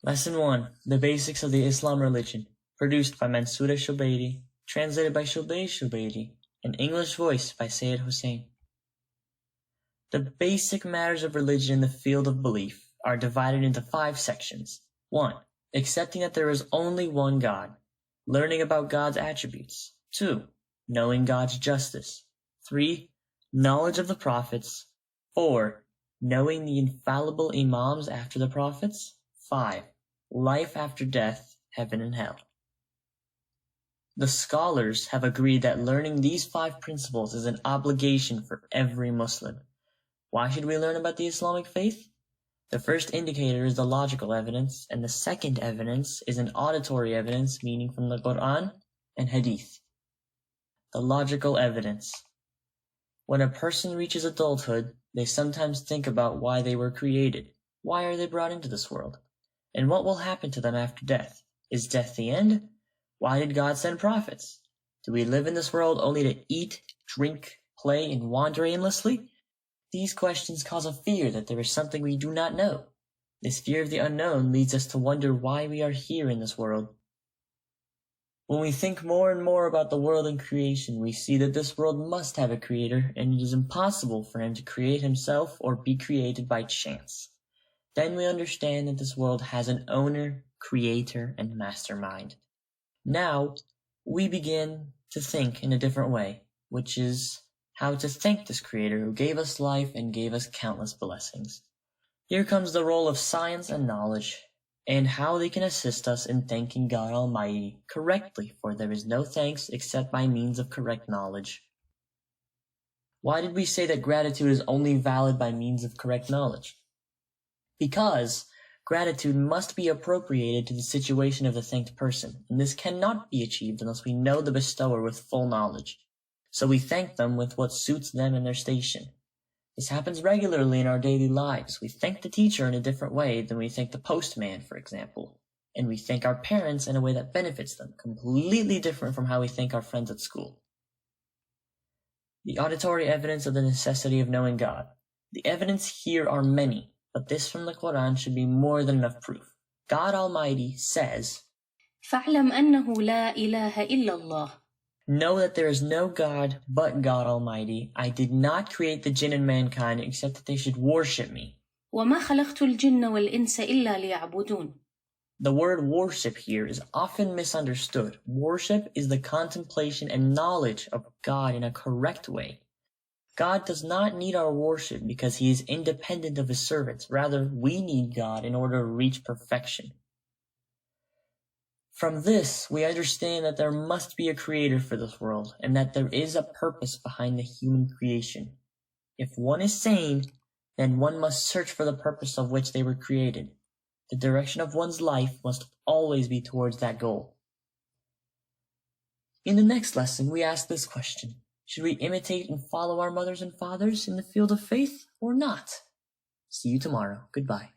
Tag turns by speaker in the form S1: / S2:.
S1: Lesson 1. The Basics of the Islam Religion. Produced by Mansoureh Shobeyri. Translated by Shobeyri. And English voiced by Seyed Hossein. The basic matters of religion in the field of belief are divided into 5 sections. 1. Accepting that there is only one God. Learning about God's attributes. 2. Knowing God's justice. 3. Knowledge of the prophets. 4. Knowing the infallible imams after the prophets. 5. Life after death, heaven and hell. The scholars have agreed that learning these 5 principles is an obligation for every Muslim. Why should we learn about the Islamic faith? The first indicator is the logical evidence, and the second evidence is an auditory evidence, meaning from the Quran and Hadith. The logical evidence. When a person reaches adulthood, they sometimes think about why they were created. Why are they brought into this world? And what will happen to them after death? Is death the end? Why did God send prophets? Do we live in this world only to eat, drink, play, and wander aimlessly? These questions cause a fear that there is something we do not know. This fear of the unknown leads us to wonder why we are here in this world. When we think more and more about the world and creation, we see that this world must have a creator, and it is impossible for him to create himself or be created by chance. Then we understand that this world has an owner, creator, and mastermind. Now, we begin to think in a different way, which is how to thank this creator who gave us life and gave us countless blessings. Here comes the role of science and knowledge, and how they can assist us in thanking God Almighty correctly, for there is no thanks except by means of correct knowledge. Why did we say that gratitude is only valid by means of correct knowledge? Because gratitude must be appropriated to the situation of the thanked person, and this cannot be achieved unless we know the bestower with full knowledge. So we thank them with what suits them and their station. This happens regularly in our daily lives. We thank the teacher in a different way than we thank the postman, for example. And we thank our parents in a way that benefits them, completely different from how we thank our friends at school. The auditory evidence of the necessity of knowing God. The evidence here are many, but this from the Quran should be more than enough proof. God Almighty says,
S2: فَاعْلَمْ أَنَّهُ لَا إِلَهَ إِلَّا اللَّهِ.
S1: Know that there is no God but God Almighty. I did not create the jinn and mankind except that they should worship me.
S2: وَمَا خَلَقْتُ الْجِنَّ وَالْإِنسَ إِلَّا لِيَعْبُدُونَ.
S1: The word worship here is often misunderstood. Worship is the contemplation and knowledge of God in a correct way. God does not need our worship because he is independent of his servants. Rather, we need God in order to reach perfection. From this, we understand that there must be a creator for this world, and that there is a purpose behind the human creation. If one is sane, then one must search for the purpose of which they were created. The direction of one's life must always be towards that goal. In the next lesson, we ask this question: should we imitate and follow our mothers and fathers in the field of faith or not? See you tomorrow. Goodbye.